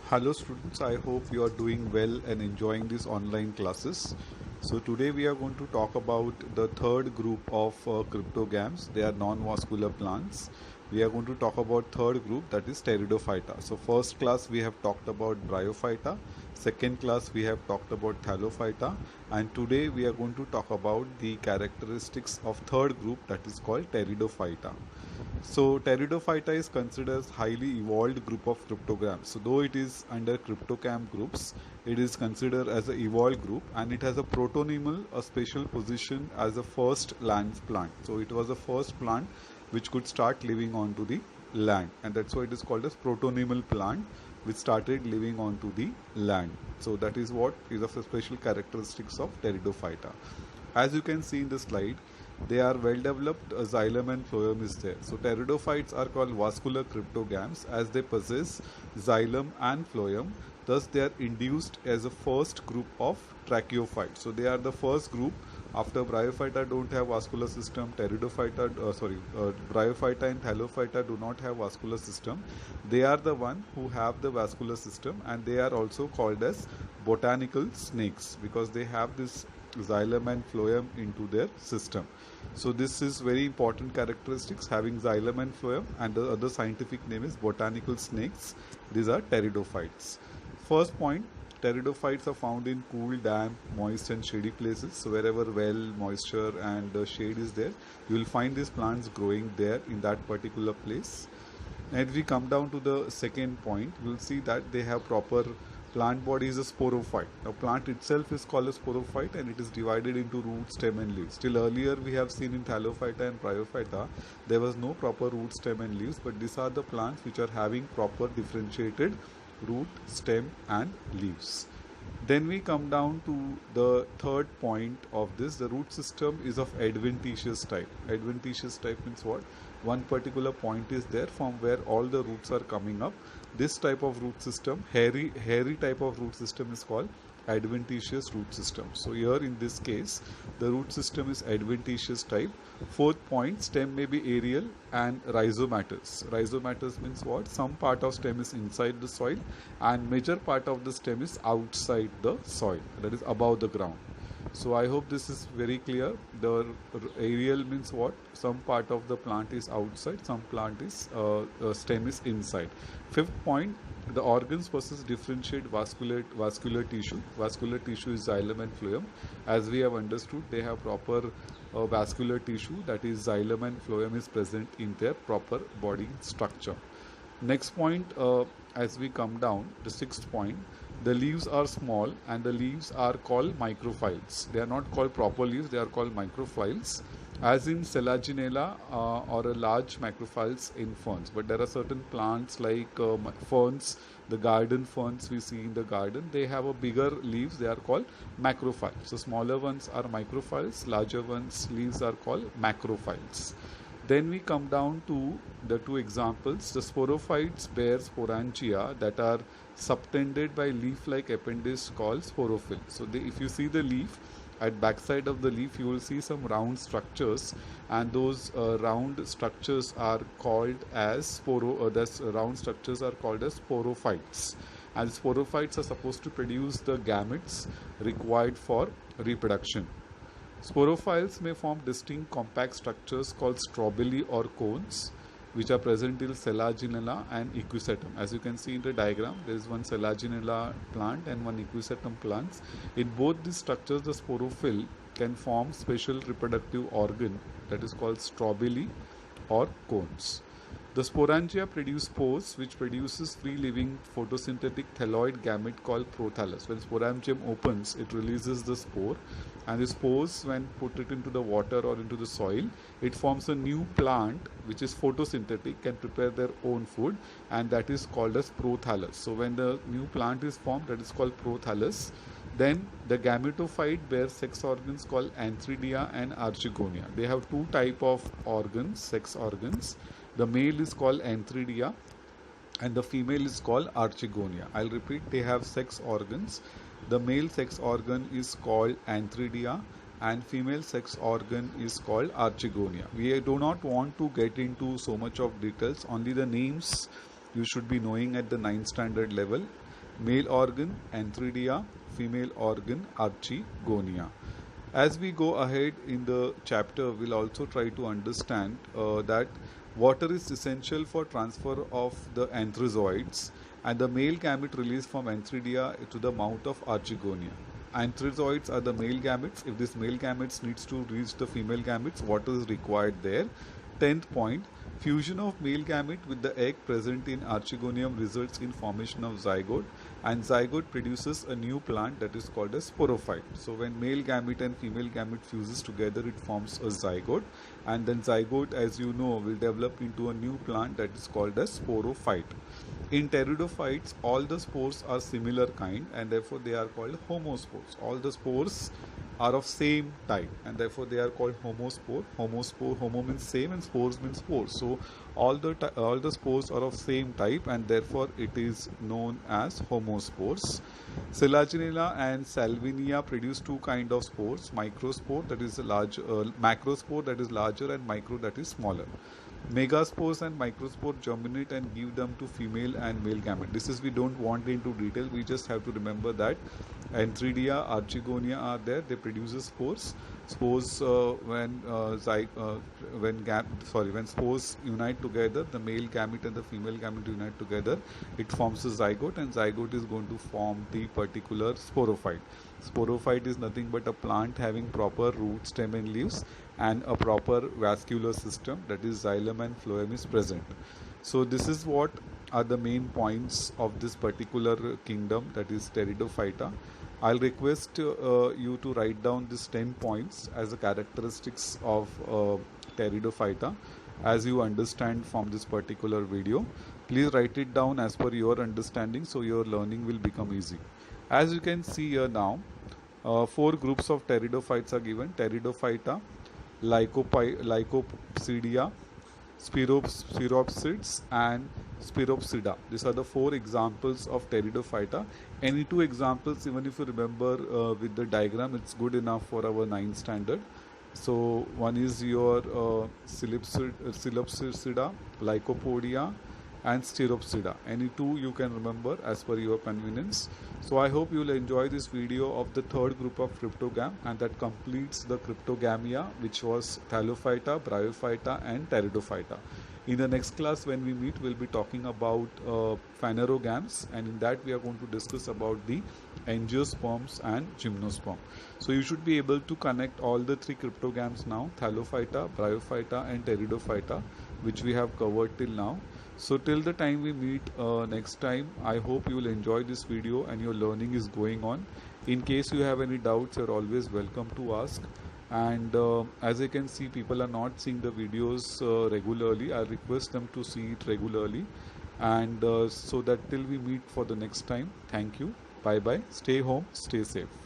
Hello students, I hope you are doing well and enjoying these online classes. So today we are going to talk about the third group of cryptogams. They are non-vascular plants. We are going to talk about third group, that is Pteridophyta. So first class we have talked about Bryophyta, second class we have talked about Thallophyta, and today we are going to talk about the characteristics of third group, that is called Pteridophyta. So Pteridophyta is considered as highly evolved group of cryptograms. So though it is under cryptogam groups, it is considered as an evolved group, and it has a protonymal, a special position as a first land plant. So it was the first plant which could start living onto the land, and that's why it is called as protonymal plant which started living onto the land. So that is what is of the special characteristics of Pteridophyta. As you can see in the slide, they are well developed, xylem and phloem is there. So pteridophytes are called vascular cryptogams as they possess xylem and phloem. Thus they are induced as a first group of tracheophytes. So they are the first group. After Bryophyta don't have vascular system, Bryophyta and Thallophyta do not have vascular system. They are the one who have the vascular system, and they are also called as botanical snakes because they have this xylem and phloem into their system. So this is very important characteristics, having xylem and phloem, and the other scientific name is botanical snakes. These are pteridophytes. First point, pteridophytes are found in cool, damp, moist and shady places. So wherever well, moisture and shade is there, you will find these plants growing there in that particular place. And if we come down to the second point, you will see that they have proper plant body is a sporophyte. Now plant itself is called a sporophyte, and it is divided into root, stem and leaves. Till earlier we have seen in Thallophyta and Bryophyta there was no proper root, stem and leaves, but these are the plants which are having proper differentiated root, stem and leaves. Then we come down to the third point of this. The root system is of adventitious type. Adventitious type means what? One particular point is there from where all the roots are coming up. This type of root system, hairy type of root system is called adventitious root system. So here in this case, the root system is adventitious type. Fourth point, stem may be aerial and rhizomatous. Rhizomatous means what? Some part of stem is inside the soil and major part of the stem is outside the soil, that is above the ground. So I hope this is very clear. The aerial means what? Some part of the plant is outside, some plant is stem is inside. Fifth point, the organs possess differentiate vascular tissue. Vascular tissue is xylem and phloem. As we have understood, they have proper vascular tissue, that is xylem and phloem is present in their proper body structure. Next point, as we come down, the sixth point, the leaves are small and the leaves are called microphytes. They are not called proper leaves, they are called microphytes, as in Selaginella or a large macrophytes in ferns. But there are certain plants like ferns, the garden ferns we see in the garden, they have a bigger leaves, they are called macrophytes. So smaller ones are microphytes, larger ones leaves are called macrophytes. Then we come down to the two examples. The sporophytes bear sporangia that are subtended by leaf-like appendage called sporophyll. So if you see the leaf, at backside of the leaf you will see some round structures, and those round structures are called as round structures are called as sporophytes. And sporophytes are supposed to produce the gametes required for reproduction. Sporophytes may form distinct compact structures called strobili or cones, which are present in Selaginella and Equisetum. As you can see in the diagram, there is one Selaginella plant and one Equisetum plants. In both these structures, the sporophyll can form special reproductive organ that is called strobili or cones. The sporangia produce spores which produces free-living photosynthetic thalloid gamete called prothallus. When sporangium opens, it releases the spore, and the spores, when put it into the water or into the soil, it forms a new plant which is photosynthetic, can prepare their own food, and that is called as prothallus. So when the new plant is formed, that is called prothallus. Then the gametophyte bears sex organs called antheridia and archegonia. They have two type of organs, sex organs. The male is called antheridia and the female is called archegonia. I'll repeat, they have sex organs. The male sex organ is called antheridia and female sex organ is called archegonia. We do not want to get into so much of details, only the names you should be knowing at the 9th standard level. Male organ Antheridia, female organ Archegonia. As we go ahead in the chapter, we'll also try to understand that water is essential for transfer of the anthrazoids and the male gamete released from Antheridia to the mouth of Archegonia. Anthrazoids are the male gametes. If this male gametes needs to reach the female gametes, what is required there? 10th point, fusion of male gamete with the egg present in Archegonium results in formation of zygote, and zygote produces a new plant that is called a sporophyte. So when male gamete and female gamete fuses together, it forms a zygote, and then zygote, as you know, will develop into a new plant that is called a sporophyte. In pteridophytes, all the spores are similar kind and therefore they are called homospores. All the spores are of same type and therefore they are called homospore. Homo means same and spores means spores. So all the spores are of same type and therefore it is known as homospores. Selaginella and Salvinia produce two kind of spores: microspore, that is macrospore, that is larger, and micro, that is smaller. Megaspores and microspore germinate and give them to female and male gamete. This is, we don't want into detail, we just have to remember that Antheridia, Archegonia are there. They produce spores. Spores when spores unite together, the male gamete and the female gamete unite together, it forms a zygote, and zygote is going to form the particular sporophyte. Sporophyte is nothing but a plant having proper root, stem and leaves and a proper vascular system, that is xylem and phloem is present. So this is what are the main points of this particular kingdom, that is Pteridophyta. I'll request you to write down these 10 points as the characteristics of Pteridophyta as you understand from this particular video. Please write it down as per your understanding so your learning will become easy. As you can see here now, 4 groups of pteridophytes are given: Pteridophyta, Lycopsidia, Spiropsids and Spiropsida. These are the 4 examples of Pteridophyta. Any 2 examples, even if you remember with the diagram, it's good enough for our 9th standard. So one is your Psilopsida, Lycopodia and Stiropsida. Any 2 you can remember as per your convenience. So I hope you will enjoy this video of the 3rd group of Cryptogam, and that completes the Cryptogamia, which was Thallophyta, Bryophyta and Pteridophyta. In the next class when we meet, we'll be talking about Phanerogams, and in that we are going to discuss about the Angiosperms and Gymnosperm. So you should be able to connect all the 3 Cryptogams now: Thallophyta, Bryophyta and Pteridophyta, which we have covered till now. So till the time we meet next time, I hope you will enjoy this video and your learning is going on. In case you have any doubts, you are always welcome to ask. And as I can see, people are not seeing the videos regularly. I request them to see it regularly, and so that till we meet for the next time. Thank you. Bye bye. Stay home, stay safe.